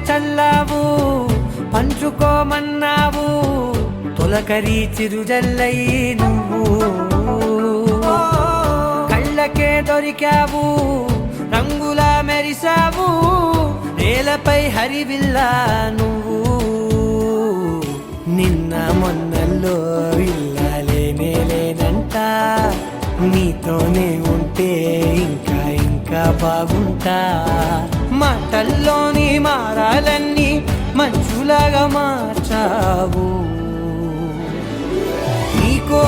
చల్లావు, పంచుకోమన్నావు తొలకరి చిరుజల్లై నువ్వు. కళ్ళకే దొరికావు, రంగులా మెరిసావు, నేలపై హరివిల్లా నువ్వు. నిన్న మొన్నల్లో ఇల్లాలేనే లేనంట, నీతోనే ఉంటే ఇంకా ఇంకా బాగుంటా. మాటల్లోని మారాలన్నీ మంచులాగా మార్చావు. నీకో